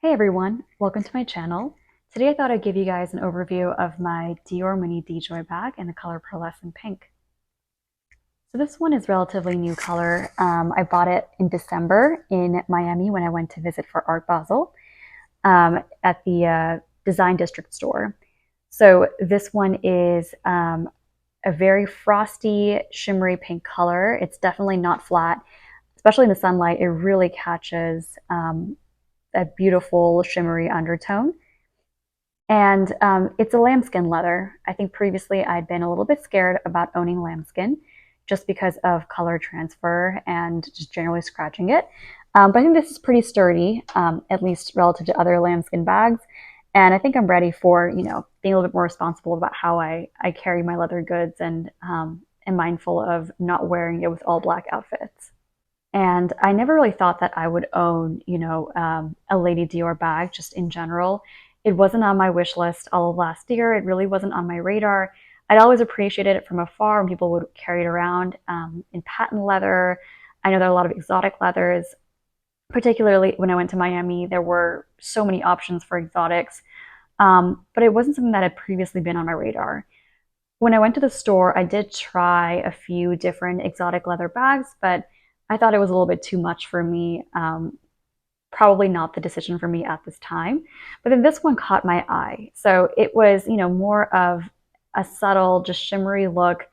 Hey everyone, welcome to my channel. Today I thought I'd give you guys an overview of my Dior Mini D-Joy bag in the color Pearlescent Pink. So this one is relatively new color. I bought it in December in Miami when I went to visit for Art Basel at the Design District store. So this one is a very frosty, shimmery pink color. It's definitely not flat, especially in the sunlight. It really catches a beautiful shimmery undertone. And it's a lambskin leather. I think previously I'd been a little bit scared about owning lambskin just because of color transfer and just generally scratching it. But I think this is pretty sturdy, at least relative to other lambskin bags. And I think I'm ready for, being a little bit more responsible about how I carry my leather goods and am mindful of not wearing it with all black outfits. And I never really thought that I would own, a Lady Dior bag just in general. It wasn't on my wish list all of last year. It really wasn't on my radar. I'd always appreciated it from afar when people would carry it around in patent leather. I know there are a lot of exotic leathers. Particularly when I went to Miami, there were so many options for exotics, but it wasn't something that had previously been on my radar. When I went to the store, I did try a few different exotic leather bags, but I thought it was a little bit too much for me. Probably not the decision for me at this time. But then this one caught my eye. So it was, more of a subtle, just shimmery look.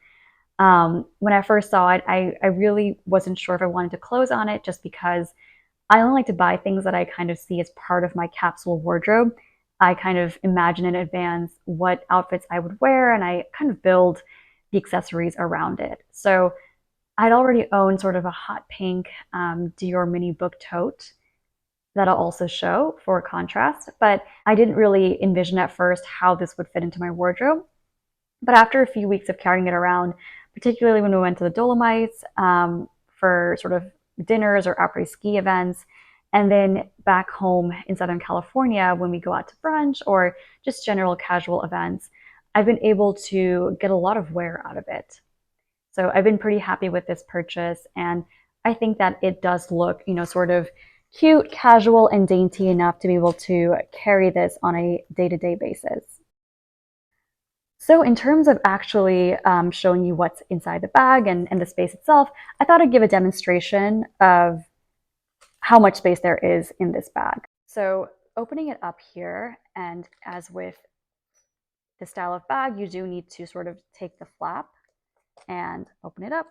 When I first saw it, I really wasn't sure if I wanted to close on it just because I only like to buy things that I kind of see as part of my capsule wardrobe. I kind of imagine in advance what outfits I would wear and I kind of build the accessories around it. So I'd already owned sort of a hot pink Dior mini book tote that I'll also show for contrast, but I didn't really envision at first how this would fit into my wardrobe. But after a few weeks of carrying it around, particularly when we went to the Dolomites for sort of dinners or après ski events, and then back home in Southern California when we go out to brunch or just general casual events, I've been able to get a lot of wear out of it. So I've been pretty happy with this purchase, and I think that it does look, sort of cute, casual, and dainty enough to be able to carry this on a day-to-day basis. So in terms of actually showing you what's inside the bag and the space itself, I thought I'd give a demonstration of how much space there is in this bag. So opening it up here, and as with the style of bag, you do need to sort of take the flap and open it up.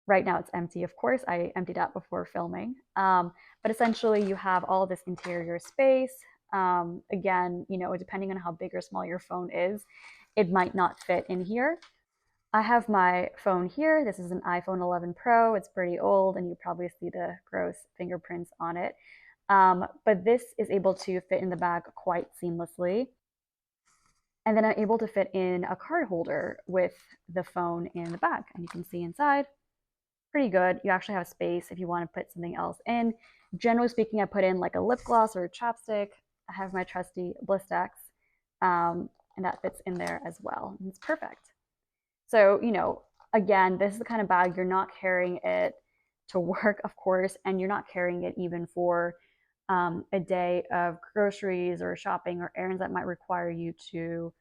Right now it's empty, of course. I emptied out before filming. But essentially you have all this interior space. Again, depending on how big or small your phone is, it might not fit in here. I have my phone here. This is an iPhone 11 Pro. It's pretty old and you probably see the gross fingerprints on it. But this is able to fit in the bag quite seamlessly. And then I'm able to fit in a card holder with the phone in the bag. And you can see inside, pretty good. You actually have space if you want to put something else in. Generally speaking, I put in like a lip gloss or a chapstick. I have my trusty Blistex, and that fits in there as well. And it's perfect. So, again, this is the kind of bag you're not carrying it to work, of course, and you're not carrying it even for a day of groceries or shopping or errands that might require you to,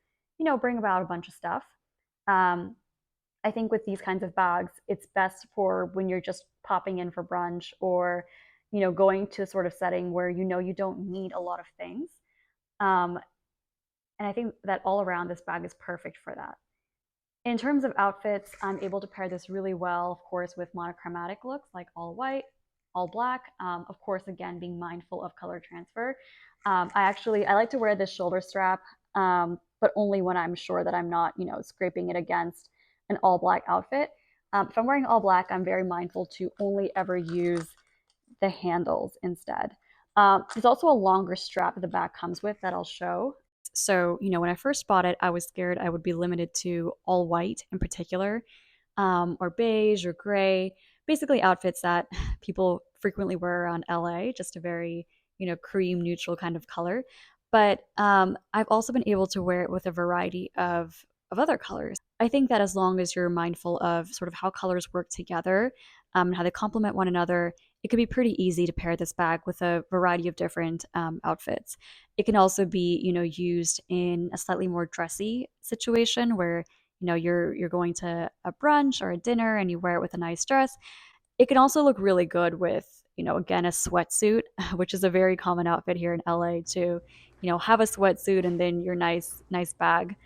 bring about a bunch of stuff. I think with these kinds of bags, it's best for when you're just popping in for brunch or, going to a sort of setting where you don't need a lot of things. And I think that all around this bag is perfect for that. In terms of outfits, I'm able to pair this really well, of course, with monochromatic looks like all white, all black. Of course, again, being mindful of color transfer. I like to wear this shoulder strap, but only when I'm sure that I'm not, scraping it against an all black outfit. If I'm wearing all black, I'm very mindful to only ever use the handles instead. There's also a longer strap that the back comes with that I'll show. So, when I first bought it, I was scared I would be limited to all white in particular, or beige or gray, basically outfits that people frequently wear around LA, just a very, cream neutral kind of color. But I've also been able to wear it with a variety of other colors. I think that as long as you're mindful of sort of how colors work together, how they complement one another, it could be pretty easy to pair this bag with a variety of different outfits. It can also be, used in a slightly more dressy situation where, you're going to a brunch or a dinner and you wear it with a nice dress. It can also look really good with, again, a sweatsuit, which is a very common outfit here in LA to, have a sweatsuit and then your nice bag.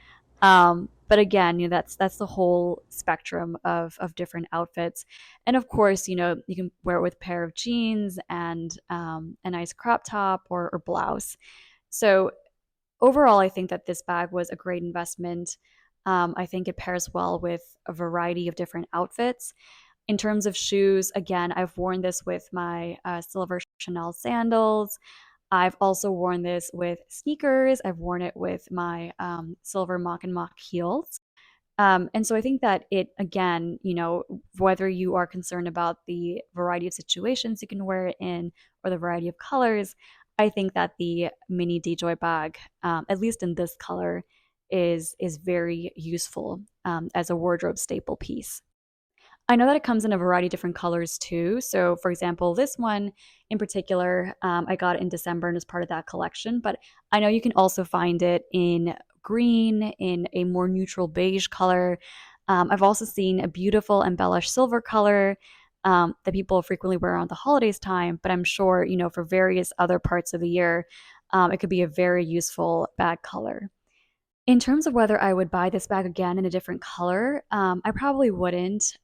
But again, that's the whole spectrum of different outfits. And of course, you can wear it with a pair of jeans and a nice crop top or blouse. So overall, I think that this bag was a great investment. I think it pairs well with a variety of different outfits. In terms of shoes, again, I've worn this with my silver Chanel sandals. I've also worn this with sneakers. I've worn it with my silver mock and mock heels. And so I think that it, again, whether you are concerned about the variety of situations you can wear it in or the variety of colors, I think that the mini D-Joy bag, at least in this color, is very useful as a wardrobe staple piece. I know that it comes in a variety of different colors too. So, for example, this one in particular, I got it in December and is part of that collection. But I know you can also find it in green, in a more neutral beige color. I've also seen a beautiful embellished silver color that people frequently wear around the holidays time. But I'm sure, for various other parts of the year, it could be a very useful bag color. In terms of whether I would buy this bag again in a different color, I probably wouldn't.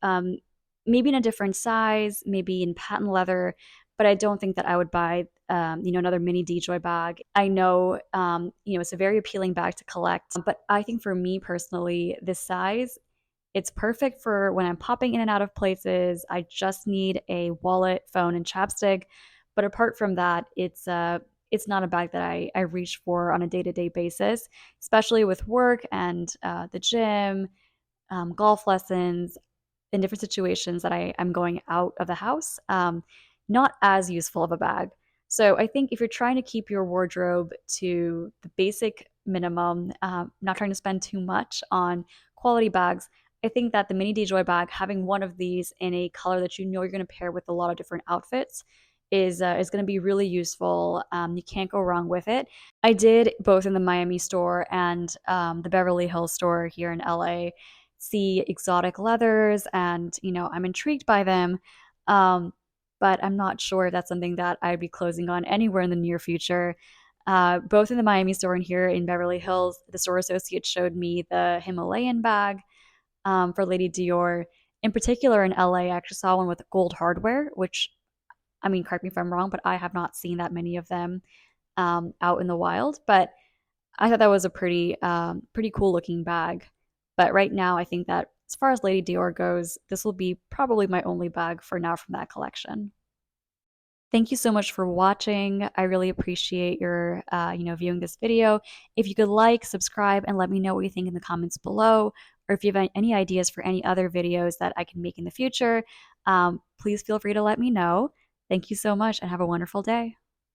Maybe in a different size, maybe in patent leather, but I don't think that I would buy, another mini D-Joy bag. I know, it's a very appealing bag to collect, but I think for me personally, this size, it's perfect for when I'm popping in and out of places. I just need a wallet, phone, and chapstick. But apart from that, it's not a bag that I reach for on a day-to-day basis, especially with work and the gym, golf lessons, in different situations that I'm going out of the house. Not as useful of a bag. So I think if you're trying to keep your wardrobe to the basic minimum, not trying to spend too much on quality bags, I think that the mini DJI bag, having one of these in a color that you're going to pair with a lot of different outfits, is going to be really useful. You can't go wrong with it. I did both in the Miami store and the Beverly Hills store here in LA see exotic leathers, and I'm intrigued by them. Um, but I'm not sure if that's something that I'd be closing on anywhere in the near future. Both in the Miami store and here in Beverly Hills, the store associate showed me the Himalayan bag for Lady Dior. In particular, in LA, I actually saw one with gold hardware, which, I mean, correct me if I'm wrong, but I have not seen that many of them out in the wild. But I thought that was a pretty cool looking bag. But right now, I think that as far as Lady Dior goes, this will be probably my only bag for now from that collection. Thank you so much for watching. I really appreciate your, viewing this video. If you could like, subscribe, and let me know what you think in the comments below, or if you have any ideas for any other videos that I can make in the future, please feel free to let me know. Thank you so much and have a wonderful day.